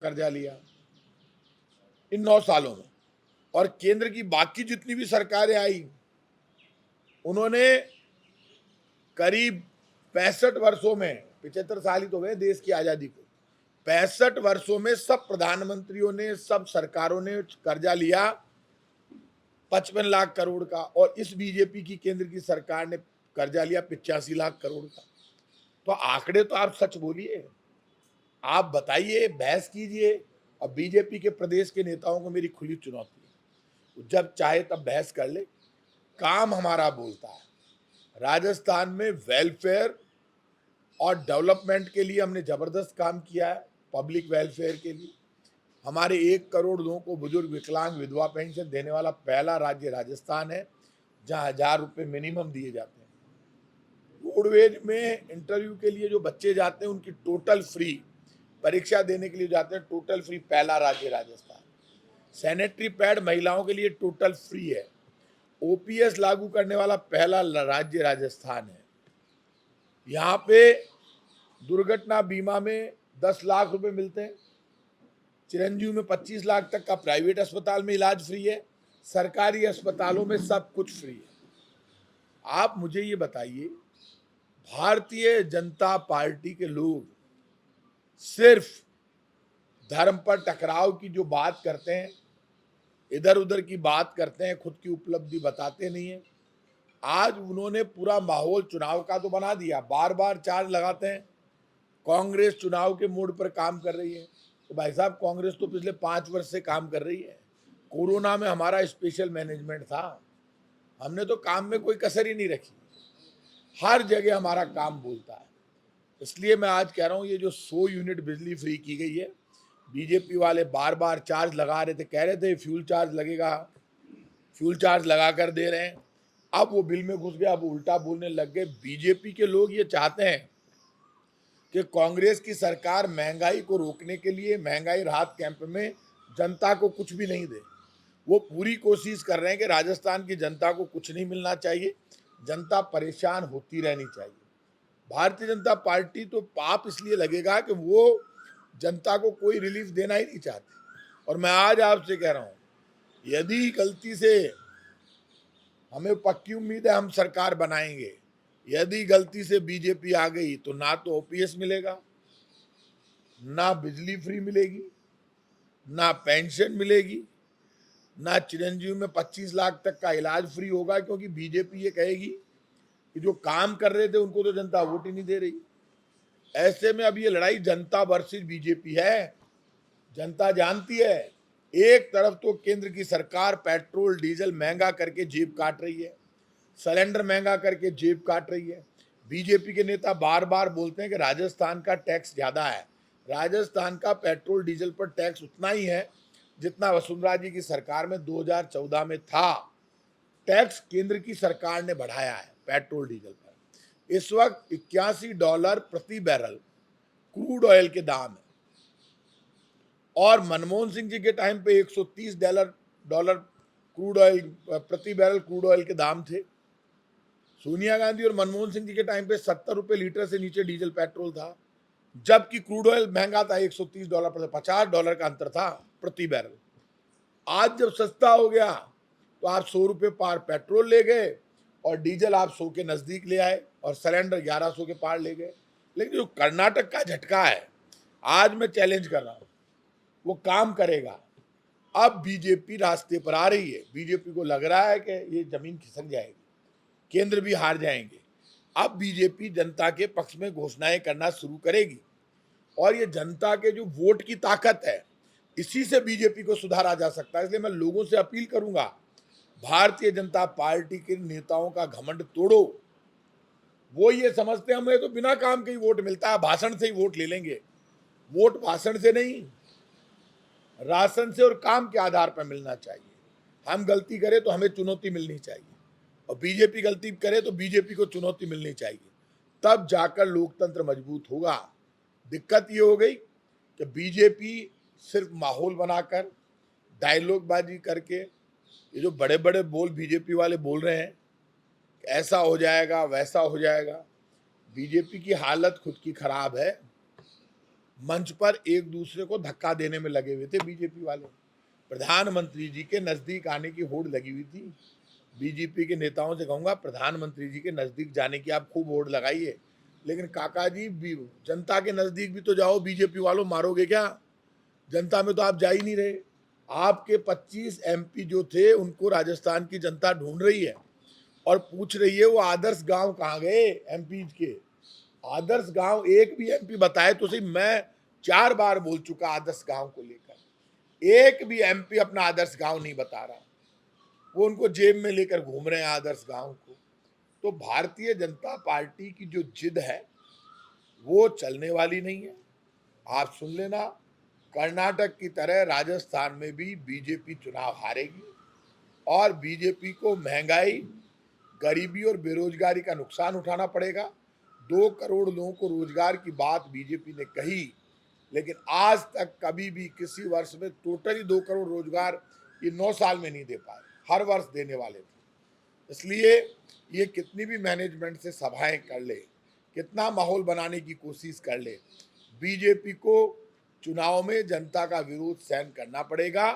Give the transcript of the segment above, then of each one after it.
कर्जा लिया इन 9 सालों में। और केंद्र की बाकी जितनी भी सरकारें आई, उन्होंने करीब 65 वर्षों में, 75 साल ही तो गए देश की आजादी को, 65 वर्षों में सब प्रधानमंत्रियों ने, सब सरकारों ने कर्जा लिया 55 लाख करोड़ का, और इस बीजेपी की केंद्र की सरकार ने कर्जा लिया 85 लाख करोड़ का। तो आंकड़े तो आप सच बोलिए, आप बताइए, बहस कीजिए। अब बीजेपी के प्रदेश के नेताओं को मेरी खुली चुनौती है, जब चाहे तब बहस कर ले, काम हमारा बोलता है। राजस्थान में वेलफेयर और डेवलपमेंट के लिए हमने जबरदस्त काम किया है, पब्लिक वेलफेयर के लिए। हमारे 1 करोड़ लोगों को बुजुर्ग, विकलांग, विधवा पेंशन देने वाला पहला राज्य राजस्थान है, जहां 1000 रुपये मिनिमम दिए जाते हैं। रोडवेज में इंटरव्यू के लिए जो बच्चे जाते हैं उनकी टोटल फ्री, परीक्षा देने के लिए जाते हैं टोटल फ्री, पहला राज्य राजस्थान। सैनिटरी पैड महिलाओं के लिए टोटल फ्री है। ओपीएस लागू करने वाला पहला राज्य राजस्थान है। यहाँ पे दुर्घटना बीमा में 10 लाख रुपए मिलते हैं। चिरंजीव में 25 लाख तक का प्राइवेट अस्पताल में इलाज फ्री है। सरकारी अस्पतालों में सब कुछ फ्री है। आप मुझे ये बताइए, भारतीय जनता पार्टी के लोग सिर्फ धर्म पर टकराव की जो बात करते हैं, इधर उधर की बात करते हैं, खुद की उपलब्धि बताते नहीं है। आज उन्होंने पूरा माहौल चुनाव का तो बना दिया, बार बार चार्ज लगाते हैं कांग्रेस चुनाव के मोड पर काम कर रही है। तो भाई साहब, कांग्रेस तो पिछले 5 वर्ष से काम कर रही है। कोरोना में हमारा स्पेशल मैनेजमेंट था, हमने तो काम में कोई कसर ही नहीं रखी, हर जगह हमारा काम बोलता है। इसलिए मैं आज कह रहा हूँ, ये जो 100 यूनिट बिजली फ्री की गई है, बीजेपी वाले बार बार चार्ज लगा रहे थे, कह रहे थे फ्यूल चार्ज लगेगा, फ्यूल चार्ज लगा कर दे रहे हैं। अब वो बिल में घुस गया, अब उल्टा बोलने लग गए। बीजेपी के लोग ये चाहते हैं कि कांग्रेस की सरकार महंगाई को रोकने के लिए महंगाई राहत कैंप में जनता को कुछ भी नहीं दे। वो पूरी कोशिश कर रहे हैं कि राजस्थान की जनता को कुछ नहीं मिलना चाहिए, जनता परेशान होती रहनी चाहिए। भारतीय जनता पार्टी तो पाप इसलिए लगेगा कि वो जनता को कोई रिलीफ देना ही नहीं चाहती। और मैं आज आपसे कह रहा हूँ, यदि गलती से, हमें पक्की उम्मीद है हम सरकार बनाएंगे, यदि गलती से बीजेपी आ गई तो ना तो ओपीएस मिलेगा, ना बिजली फ्री मिलेगी, ना पेंशन मिलेगी, ना चिरंजीव में 25 लाख तक का इलाज फ्री होगा, क्योंकि बीजेपी ये कहेगी कि जो काम कर रहे थे उनको तो जनता वोट ही नहीं दे रही। ऐसे में अब ये लड़ाई जनता वर्सेस बीजेपी है। जनता जानती है, एक तरफ तो केंद्र की सरकार पेट्रोल डीजल महंगा करके जेब काट रही है, सिलेंडर महंगा करके जेब काट रही है। बीजेपी के नेता बार बार बोलते हैं कि राजस्थान का टैक्स ज्यादा है। राजस्थान का पेट्रोल डीजल पर टैक्स उतना ही है जितना वसुंधरा जी की सरकार में 2014 में था। टैक्स केंद्र की सरकार ने बढ़ाया है पेट्रोल डीजल पर। इस वक्त $81 प्रति बैरल क्रूड ऑयल के दाम है, और मनमोहन सिंह जी के टाइम पे $130 क्रूड ऑयल प्रति बैरल क्रूड ऑयल के दाम थे। सोनिया गांधी और मनमोहन सिंह जी के टाइम पे 70 रुपए लीटर से नीचे डीजल पेट्रोल था, जबकि क्रूड ऑयल महंगा था $130 पर, $50 का अंतर था प्रति बैरल। आज जब सस्ता हो गया तो आप 100 रुपये पार पेट्रोल ले गए और डीजल आप 100 के नजदीक ले आए, और सिलेंडर 1100 के पार ले गए। लेकिन जो कर्नाटक का झटका है, आज मैं चैलेंज कर रहा हूं, वो काम करेगा। अब बीजेपी रास्ते पर आ रही है, बीजेपी को लग रहा है कि ये जमीन खिसक जाएगी, केंद्र भी हार जाएंगे। अब बीजेपी जनता के पक्ष में घोषणाएं करना शुरू करेगी, और ये जनता के जो वोट की ताकत है, इसी से बीजेपी को सुधारा जा सकता है। इसलिए मैं लोगों से अपील करूंगा, भारतीय जनता पार्टी के नेताओं का घमंड तोड़ो। वो ये समझते हैं हमें तो बिना काम के ही वोट मिलता है, भाषण से ही वोट ले लेंगे। वोट भाषण से नहीं, राशन से और काम के आधार पर मिलना चाहिए। हम गलती करें तो हमें चुनौती मिलनी चाहिए, और बीजेपी गलती करे तो बीजेपी को चुनौती मिलनी चाहिए, तब जाकर लोकतंत्र मजबूत होगा। दिक्कत ये हो गई कि बीजेपी सिर्फ माहौल बनाकर, डायलॉगबाजी करके, ये जो बड़े बड़े बोल बीजेपी वाले बोल रहे हैं, ऐसा हो जाएगा वैसा हो जाएगा। बीजेपी की हालत खुद की खराब है। मंच पर एक दूसरे को धक्का देने में लगे हुए थे बीजेपी वाले। प्रधानमंत्री जी के नजदीक आने की होड़ लगी हुई थी। बीजेपी के नेताओं से कहूंगा, प्रधानमंत्री जी के नजदीक जाने की आप खूब होड़ लगाइए, लेकिन काका जी जनता के नजदीक भी तो जाओ। बीजेपी वालों, मारोगे क्या? जनता में तो आप जा ही नहीं रहे। आपके 25 एमपी जो थे उनको राजस्थान की जनता ढूंढ रही है और पूछ रही है वो आदर्श गांव कहाँ गए एमपी के। आदर्श गांव एक भी एमपी बताए तो सही। मैं 4 बार बोल चुका आदर्श गांव को लेकर, एक भी एमपी अपना आदर्श गांव नहीं बता रहा। वो उनको जेब में लेकर घूम रहे हैं आदर्श गांव को। तो भारतीय जनता पार्टी की जो जिद है वो चलने वाली नहीं है। आप सुन लेना, कर्नाटक की तरह राजस्थान में भी बीजेपी चुनाव हारेगी और बीजेपी को महंगाई, गरीबी और बेरोजगारी का नुकसान उठाना पड़ेगा। 2 करोड़ लोगों को रोजगार की बात बीजेपी ने कही, लेकिन आज तक कभी भी किसी वर्ष में टोटली 2 करोड़ रोजगार ये 9 साल में नहीं दे पाए। हर वर्ष देने वाले थे। इसलिए ये कितनी भी मैनेजमेंट से सभाएं कर ले, कितना माहौल बनाने की कोशिश कर ले, बीजेपी को चुनाव में जनता का विरोध सहन करना पड़ेगा।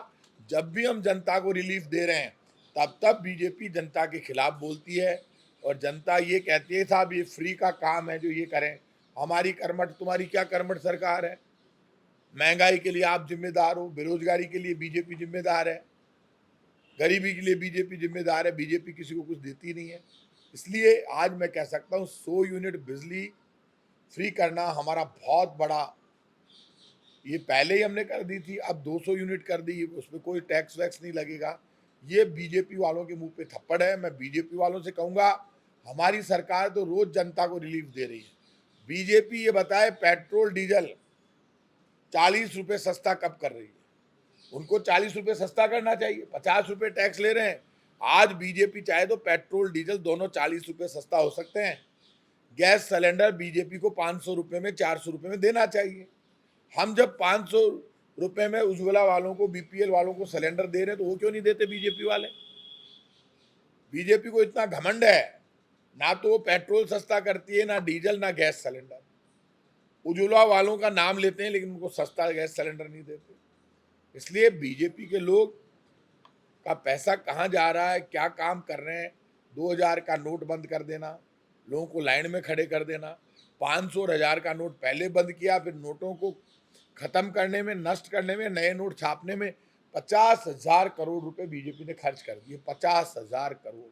जब भी हम जनता को रिलीफ दे रहे हैं तब तब बीजेपी जनता के खिलाफ बोलती है और जनता ये कहती है साहब ये फ्री का काम है जो ये करें, हमारी कर्मठ, तुम्हारी क्या कर्मठ सरकार है? महंगाई के लिए आप जिम्मेदार हो, बेरोजगारी के लिए बीजेपी जिम्मेदार है, गरीबी के लिए बीजेपी जिम्मेदार है। बीजेपी किसी को कुछ देती नहीं है। इसलिए आज मैं कह सकता हूँ 100 यूनिट बिजली फ्री करना हमारा बहुत बड़ा, ये पहले ही हमने कर दी थी, अब 200 यूनिट कर दी, उसमें कोई टैक्स वैक्स नहीं लगेगा। ये बीजेपी वालों के मुंह पे थप्पड़ है। मैं बीजेपी वालों से कहूंगा, हमारी सरकार तो रोज जनता को रिलीफ दे रही है। बीजेपी ये बताए पेट्रोल डीजल 40 रुपए सस्ता कब कर रही है? उनको 40 रुपए सस्ता करना चाहिए, 50 रुपए टैक्स ले रहे हैं। आज बीजेपी चाहे तो पेट्रोल डीजल दोनों 40 रुपए सस्ता हो सकते हैं। गैस सिलेंडर बीजेपी को 500 रुपए में, 400 रुपए में देना चाहिए। हम जब 500 रुपए में उज्ज्वला वालों को, बीपीएल वालों को सिलेंडर दे रहे हैं तो वो क्यों नहीं देते बीजेपी वाले? बीजेपी को इतना घमंड है, ना तो वो पेट्रोल सस्ता करती है, ना डीजल, ना गैस सिलेंडर। उज्ज्वला वालों का नाम लेते हैं लेकिन उनको सस्ता गैस सिलेंडर नहीं देते। इसलिए बीजेपी के लोग का पैसा कहाँ जा रहा है, क्या काम कर रहे हैं? 2000 का नोट बंद कर देना, लोगों को लाइन में खड़े कर देना, 500 और 1000 का नोट पहले बंद किया, फिर नोटों को खत्म करने में, नष्ट करने में, नए नोट छापने में 50,000 करोड़ रुपए बीजेपी ने खर्च कर दिए। 50,000 करोड़।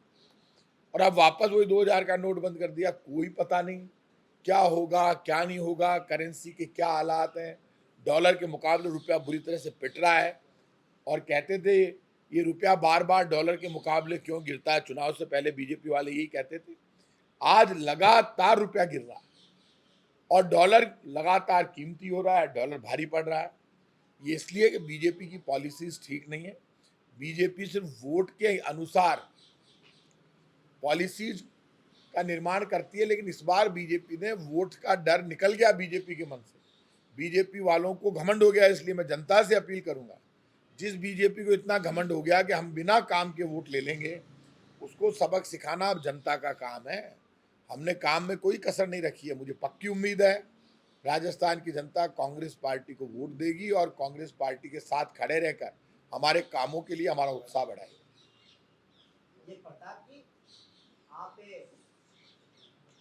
और अब वापस वही 2000 का नोट बंद कर दिया। कोई पता नहीं क्या होगा क्या नहीं होगा, करेंसी के क्या हालात हैं। डॉलर के मुकाबले रुपया बुरी तरह से पिट रहा है और कहते थे ये रुपया बार बार डॉलर के मुकाबले क्यों गिरता है, चुनाव से पहले बीजेपी वाले यही कहते थे। आज लगातार रुपया गिर रहा है और डॉलर लगातार कीमती हो रहा है, डॉलर भारी पड़ रहा है। ये इसलिए कि बीजेपी की पॉलिसीज ठीक नहीं है। बीजेपी सिर्फ वोट के अनुसार पॉलिसीज का निर्माण करती है, लेकिन इस बार बीजेपी ने वोट का डर निकल गया बीजेपी के मन से। बीजेपी वालों को घमंड हो गया। इसलिए मैं जनता से अपील करूंगा, जिस बीजेपी को इतना घमंड हो गया कि हम बिना काम के वोट ले लेंगे, उसको सबक सिखाना अब जनता का काम है। हमने काम में कोई कसर नहीं रखी है। मुझे पक्की उम्मीद है राजस्थान की जनता कांग्रेस पार्टी को वोट देगी और कांग्रेस पार्टी के साथ खड़े रहकर हमारे कामों के लिए हमारा उत्साह बढ़ाएगी। ये प्रताप जी, आप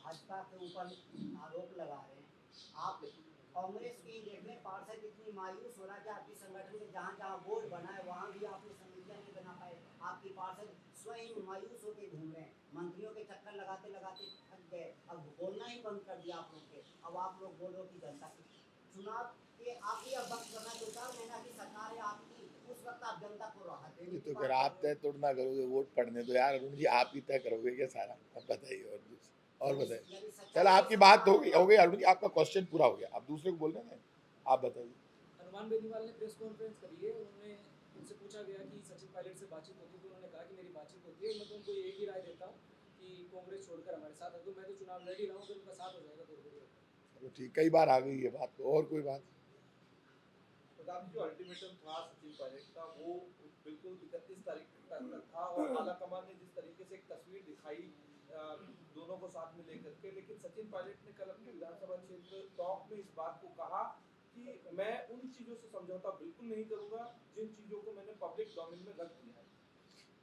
भाजपा के ऊपर आरोप लगा रहे हैं, आप कांग्रेस की देखने पार्षद इतनी मायूस हो रहा है कि आपकी संगठन में जहाँ जहाँ बोर्ड बना है वहाँ भी आपने समितियाँ नहीं बना पाए। आपकी पार्षद स्वयं मायूस होकर घूम रहे हैं, मंत्रियों के चक्कर लगाते लगाते थक गए, अब बोलना ही बंद कर दिया आप लोग के। अब आप लोग बोल रहे हो कि जनता की चुनाव के आखिरी अब वक्त बना, 2-4 महीना की सरकार है आपकी, उस वक्त आप जनता को राहत देंगे। तो फिर आप तय तोड़ना करोगे, वोट पड़ने दो यार अरुण जी, आप ही तय करोगे क्या सारा? अब बताइए और बताइए। चल आपकी बात हो गई अरुण जी, आपका क्वेश्चन पूरा हो गया, आप दूसरे को बोल रहे हैं, आप बताइए। हनुमान बेनीवाल ने प्रेस कॉन्फ्रेंस करी है, उन्होंने उनसे पूछा गया कि सचिन पायलट से बातचीत होती है, तो उन्होंने कहा कि मेरी बातचीत होती है, मैं तो उनको एक ही राय देता हूँ कि कांग्रेस छोड़कर हमारे साथ है, तो मैं तो चुनाव लड़ ही रहा हूँ, तो उनका साथ हो जाएगा तो चलो ठीक, कई बार आ गई ये बात, तो और कोई बात? जो अल्टीमेटम था सचिन पायलट का वो बिल्कुल 31 तारीख तक था और आलाकमान ने जिस तरीके से एक तस्वीर दिखाई दोनों को साथ में लेकर के, लेकिन सचिन पायलट ने कल अपने विधानसभा क्षेत्र टॉक में इस बात को कहा कि कि मैं उन चीजों से समझौता बिल्कुल नहीं करूंगा जिन चीजों को मैंने पब्लिक डोमेन में रख दिया है।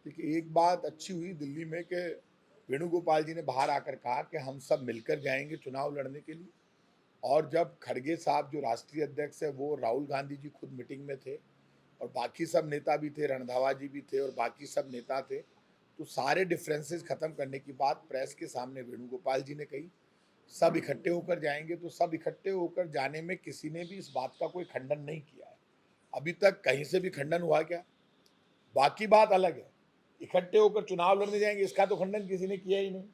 देखिए, एक बात अच्छी हुई दिल्ली में कि वेणुगोपाल जी ने बाहर आकर कहा कि हम सब मिलकर जाएंगे चुनाव लड़ने के लिए। और जब खड़गे साहब जो राष्ट्रीय अध्यक्ष है वो राहुल गांधी जी खुद मीटिंग में थे और बाकी सब नेता भी थे, रणधावा जी भी थे और बाकी सब नेता थे, तो सारे डिफरेंसेस खत्म करने की बात प्रेस के सामने वेणुगोपाल जी ने कही। सब इकट्ठे होकर जाएंगे, तो सब इकट्ठे होकर जाने में किसी ने भी इस बात का कोई खंडन नहीं किया है। अभी तक कहीं से भी खंडन हुआ क्या? बाकी बात अलग है, इकट्ठे होकर चुनाव लड़ने जाएंगे इसका तो खंडन किसी ने किया ही नहीं।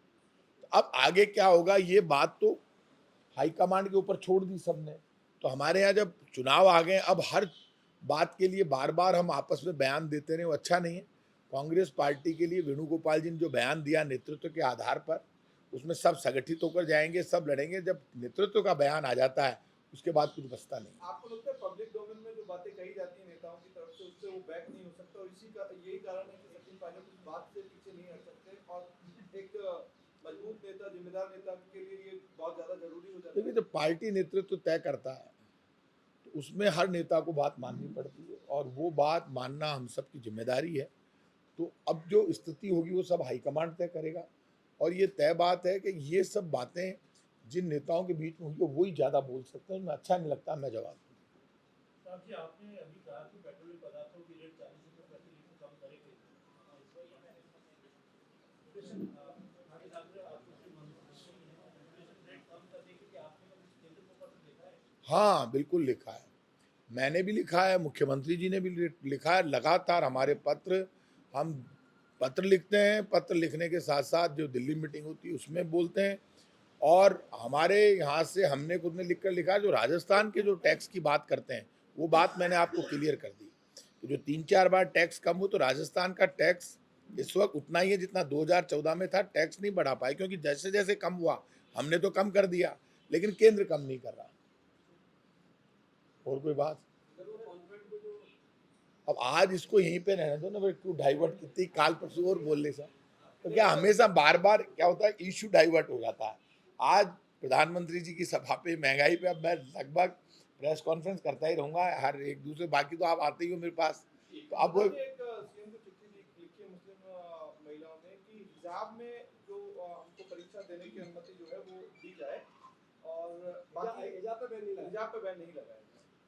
अब आगे क्या होगा ये बात तो हाईकमांड के ऊपर छोड़ दी सबने। तो हमारे यहाँ जब चुनाव आ गए, अब हर बात के लिए बार बार हम आपस में बयान देते रहे, वो अच्छा नहीं है। कांग्रेस पार्टी के लिए वेणुगोपाल जी ने जो बयान दिया नेतृत्व के आधार पर, उसमें सब संगठित होकर जाएंगे, सब लड़ेंगे। जब नेतृत्व का बयान आ जाता है उसके बाद कुछ बचता नहीं। आपको लगता है पब्लिक डोमेन में जो बातें कही जाती हैं नेताओं की तरफ से उससे वो बैक नहीं हो सकता, और इसी का यही कारण है कि सचिन पायलट उस बात से पीछे नहीं हट सकते, और एक मजबूत नेता, जिम्मेदार नेता के लिए ये बहुत ज्यादा जरूरी हो जाता है। देखिए, जब पार्टी नेतृत्व तय करता है तो उसमें हर नेता को बात माननी पड़ती है और वो बात मानना हम सबकी जिम्मेदारी है। तो अब जो स्थिति होगी वो सब हाईकमांड तय करेगा। और ये तय बात है कि ये सब बातें जिन नेताओं के बीच में होंगी वही ज़्यादा बोल सकते हैं, उनमें अच्छा नहीं लगता मैं जवाब दूँ। साहब जी, आपने अभी कहा कि पेट्रोलियम पदार्थों की रेट 40 रुपये प्रति लीटर कम करेंगे। हाँ, बिल्कुल लिखा है, मैंने भी लिखा है, मुख्यमंत्री जी ने भी लिखा है। लगातार हमारे पत्र, हम पत्र लिखते हैं, पत्र लिखने के साथ साथ जो दिल्ली मीटिंग होती है उसमें बोलते हैं। और हमारे यहाँ से हमने खुद ने लिखकर लिखा, जो राजस्थान के जो टैक्स की बात करते हैं वो बात मैंने आपको क्लियर कर दी। तो जो 3-4 बार टैक्स कम हो, तो राजस्थान का टैक्स इस वक्त उतना ही है जितना 2014 में था। टैक्स नहीं बढ़ा पाए क्योंकि जैसे जैसे कम हुआ हमने तो कम कर दिया, लेकिन केंद्र कम नहीं कर रहा। और कोई बात? अब आज इसको यहीं पे रहने दो ना भाई, क्यों डाइवर्ट, कितनी काल परसों और बोलने से तो क्या हमेशा बार बार क्या होता है, इश्यू डाइवर्ट हो जाता है। आज प्रधानमंत्री जी की सभा पे, महंगाई पे, अब मैं लगभग प्रेस कॉन्फ्रेंस करता ही रहूंगा हर एक दूसरे, बाकी तो आप आते ही हो मेरे पास। तो अब वो एक सीएम को चिट्ठी लिखी है मुस्लिम महिलाओं ने कि हिजाब में जो हमको परीक्षा देने की अनुमति जो है वो दी जाए, और बाकी हिजाब पे बैन नहीं लगाया।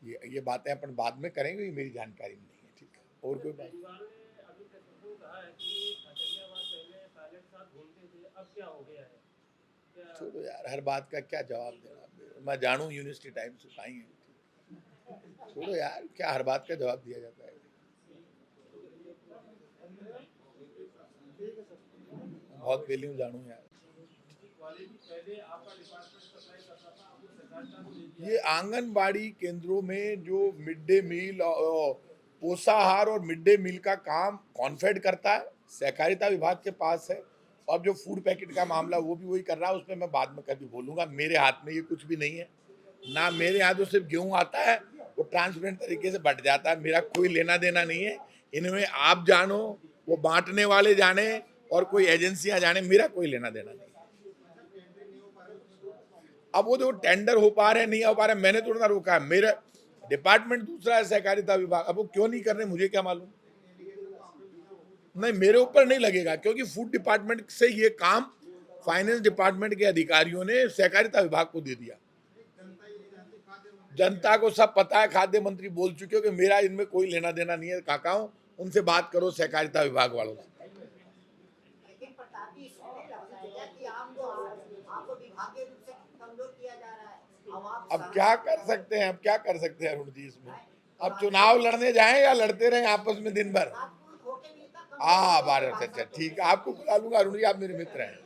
ये बातें अपन बाद में करेंगे, ये मेरी जानकारी में नहीं है। ठीक है, और कोई बात? अभी तक तो कहा है कि खजरियावाद पहले पायलट साथ घूमते थे, अब क्या हो गया है? छोड़ो यार, हर बात का क्या जवाब देना। मैं जानूं यूनिवर्सिटी टाइम से पाई है। छोड़ो यार, क्या हर बात का जवाब दिया जाता है? बहुत पहले हूँ, जानूं यार। ये आंगनबाड़ी केंद्रों में जो मिड डे मील, पोषाहार और मिड डे मील का काम कॉन्फेड करता है, सहकारिता विभाग के पास है। और जो फूड पैकेट का मामला वो भी वही कर रहा है, उसमें मैं बाद में कभी बोलूँगा। मेरे हाथ में ये कुछ भी नहीं है ना, मेरे यहाँ जो सिर्फ गेहूँ आता है वो ट्रांसपेरेंट तरीके से बट जाता है, मेरा कोई लेना देना नहीं है। इनमें आप जानो, वो बांटने वाले जाने, और कोई एजेंसियां जाने, मेरा कोई लेना देना नहीं। अब वो जो टेंडर हो पा रहे नहीं हो पा रहे, मैंने थोड़ा ना रोका है, मेरा डिपार्टमेंट दूसरा है, सहकारिता विभाग। अब वो क्यों नहीं कर रहे मुझे क्या मालूम। नहीं, मेरे ऊपर नहीं लगेगा, क्योंकि फूड डिपार्टमेंट से ये काम फाइनेंस डिपार्टमेंट के अधिकारियों ने सहकारिता विभाग को दे दिया। जनता को सब पता है, खाद्य मंत्री बोल चुके हो कि मेरा इनमें कोई लेना देना नहीं है। काकाओं, उनसे बात करो सहकारिता विभाग वालों से। लेकिन प्रताप जी, इसमें नहीं लगता है क्या कि आपको विभागीय रूप से कमजोर किया जा रहा है? अब क्या कर सकते हैं, अब क्या कर सकते हैं अरुण जी इसमें? अब चुनाव लड़ने जाएं या लड़ते रहें आपस में दिन भर? हाँ, भारत, अच्छा ठीक है, आपको बुला लूंगा अरुण जी, आप मेरे मित्र हैं।